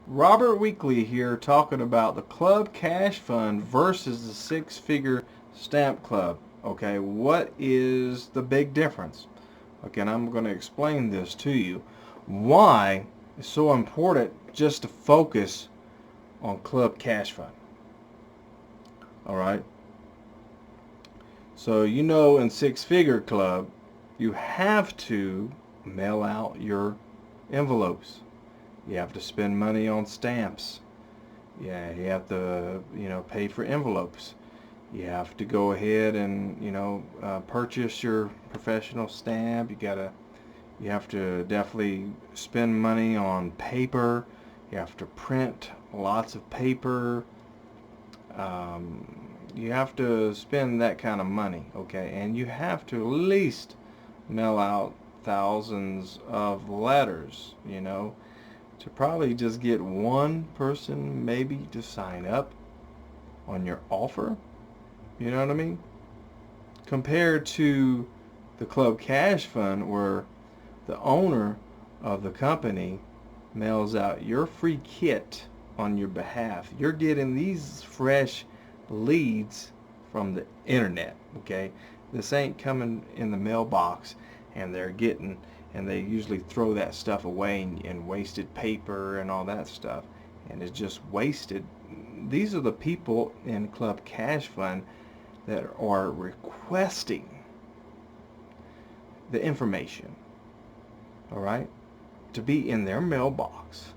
Robert Weekley here talking about the Club Cash Fund versus the six-figure stamp club. Okay, what is the big difference? Okay, and I'm going to explain this to you. Why it's so important just to focus on Club Cash Fund. Alright, so in six-figure club, you have to mail out your envelopes. You have to spend money on stamps. Yeah, you have to, pay for envelopes. You have to go ahead and, purchase your professional stamp. You have to definitely spend money on paper. You have to print lots of paper. You have to spend that kind of money, okay? And you have to at least mail out thousands of letters, to probably just get one person maybe to sign up on your offer. You know what I mean? Compared to the Club Cash Fund, where the owner of the company mails out your free kit on your behalf. You're getting these fresh leads from the internet, okay? This ain't coming in the mailbox and they usually throw that stuff away and wasted paper and all that stuff, and it's just wasted. These are the people in Club Cash Fund that are requesting the information, all right, to be in their mailbox.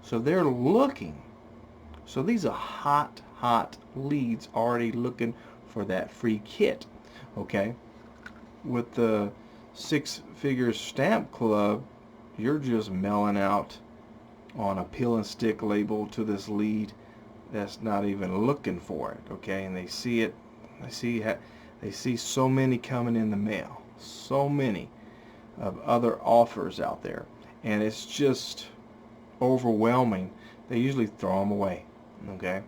So they're looking. So these are hot leads already looking for that free kit, okay? With the six-figure stamp club, you're just mailing out on a peel and stick label to this lead that's not even looking for it, okay? And they see it. They see so many coming in the mail, so many of other offers out there, and it's just overwhelming. They usually throw them away, okay?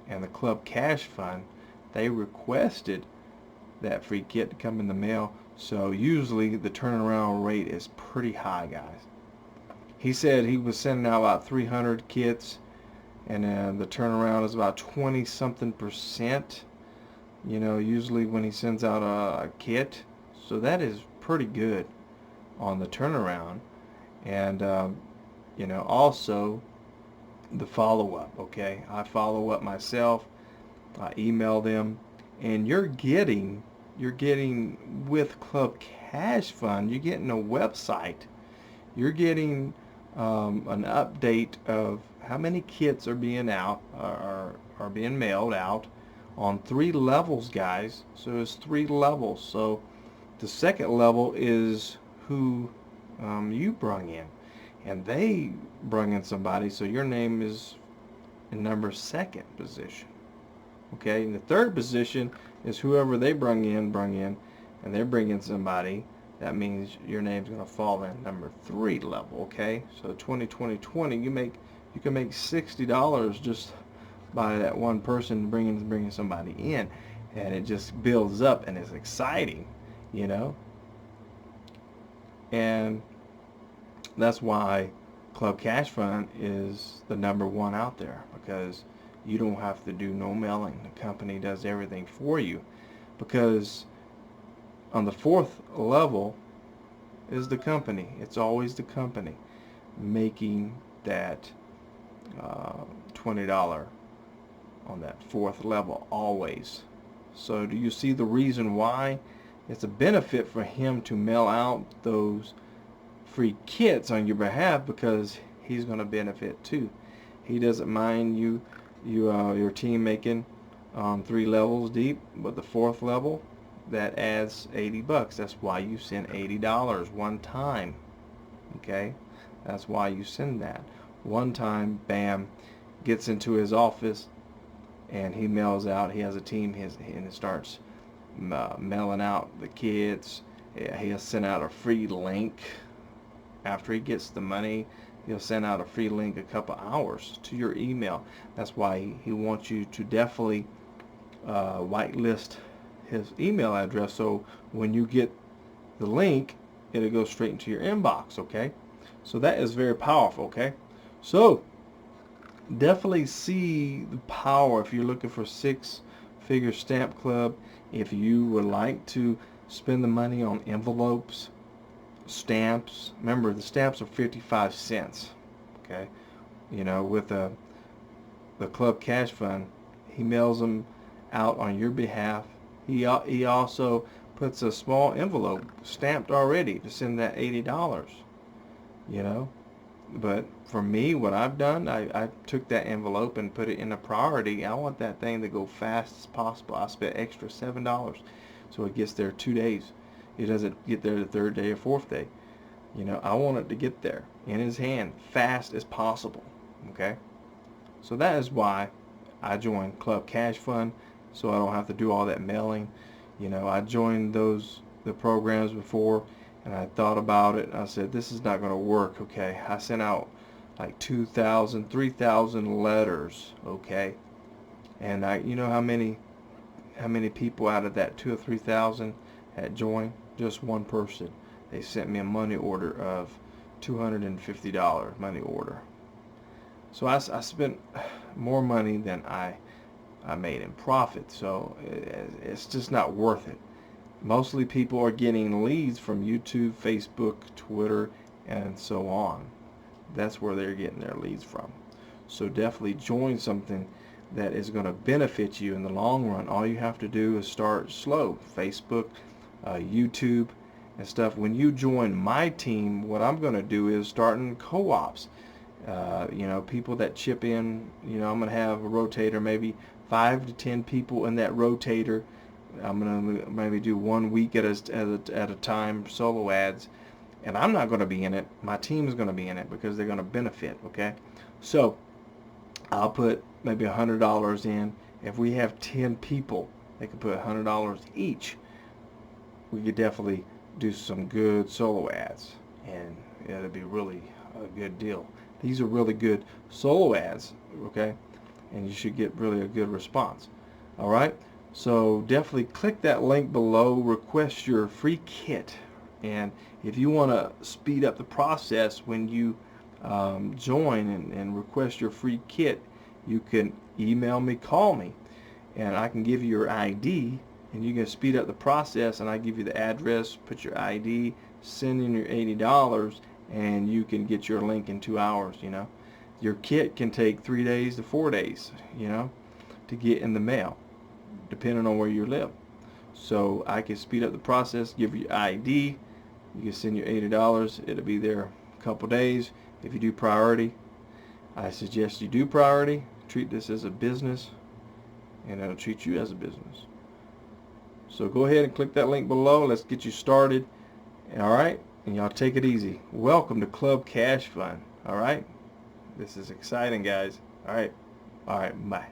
And the Club Cash Fund, they requested that free kit to come in the mail, so usually the turnaround rate is pretty high, guys. He said he was sending out about 300 kits, and the turnaround is about 20 something percent, usually when he sends out a kit. So that is pretty good on the turnaround. And also the follow-up, okay? I follow up myself. I email them, and you're getting with Club Cash Fund, you're getting a website. You're getting an update of how many kits are being being mailed out on 3 levels, guys. So it's 3 levels. So the second level is who you brung in, and they brung in somebody, so your name is in number 2nd position. Okay, and the 3rd position is whoever they brung in, and they're bringing somebody. That means your name's going to fall in number 3 level. Okay, so 20, you can make $60 just by that one person bringing somebody in, and it just builds up and it's exciting, and that's why Club Cash Fund is the number 1 out there, because you don't have to do no mailing. The company does everything for you, because on the 4th level is the company. It's always the company making that $20 on that 4th level, always. So do you see the reason why it's a benefit for him to mail out those free kits on your behalf? Because he's going to benefit too. He doesn't mind your team making 3 levels deep, but the 4th level, that adds $80. That's why you send $80 one time. Okay, that's why you send that one time. Bam, gets into his office and he mails out. He has a team, and it starts mailing out the kits. He'll send out a free link after he gets the money. He'll send out a free link a couple hours to your email. That's why he wants you to definitely whitelist his email address, so when you get the link, it'll go straight into your inbox. Okay, so that is very powerful. Okay, so definitely see the power if you're looking for six-figure stamp club. If you would like to spend the money on envelopes, stamps, remember the stamps are 55 cents. Okay, you know, with the club cash fund, he mails them out on your behalf. He also puts a small envelope stamped already to send that $80, you know. But for me, what I've done, I took that envelope and put it in a priority. I want that thing to go fast as possible. I spent extra $7 so it gets there 2 days. It doesn't get there the third day or fourth day. You know, I want it to get there in his hand fast as possible. Okay, so that is why I joined Club Cash Fund, so I don't have to do all that mailing. You know, I joined the programs before, and I thought about it, and I said, this is not going to work. Okay, I sent out like 2,000, 3,000 letters. Okay, and you know how many people out of that 2,000 or 3,000 had joined? Just one person. They sent me a money order of $250 money order. So I spent more money than I made in profit. So it's just not worth it. Mostly people are getting leads from YouTube, Facebook, Twitter, and so on. That's where they're getting their leads from. So definitely join something that is going to benefit you in the long run. All you have to do is start slow. Facebook, YouTube, and stuff. When you join my team, what I'm going to do is starting co-ops. You know, people that chip in. You know, I'm going to have a rotator, maybe 5 to 10 people in that rotator. I'm going to maybe do 1 week at a time, solo ads, and I'm not going to be in it. My team is going to be in it because they're going to benefit. Okay, so I'll put maybe $100 in. If we have 10 people, they can put $100 each. We could definitely do some good solo ads, and it'll be really a good deal. These are really good solo ads, okay, and you should get really a good response. All right, so definitely click that link below, request your free kit, and if you want to speed up the process when you join and request your free kit, you can email me, call me, and I can give you your ID, and you can speed up the process, and I give you the address, put your ID, send in your $80, and you can get your link in 2 hours. You know, your kit can take 3 days to 4 days, you know, to get in the mail, depending on where you live. So I can speed up the process, give you ID, you can send your $80, it'll be there a couple days. If you do priority, I suggest you do priority, treat this as a business, and it'll treat you as a business. So go ahead and click that link below. Let's get you started. All right, and y'all take it easy. Welcome to Club Cash Fund. All right, this is exciting, guys. All right, bye.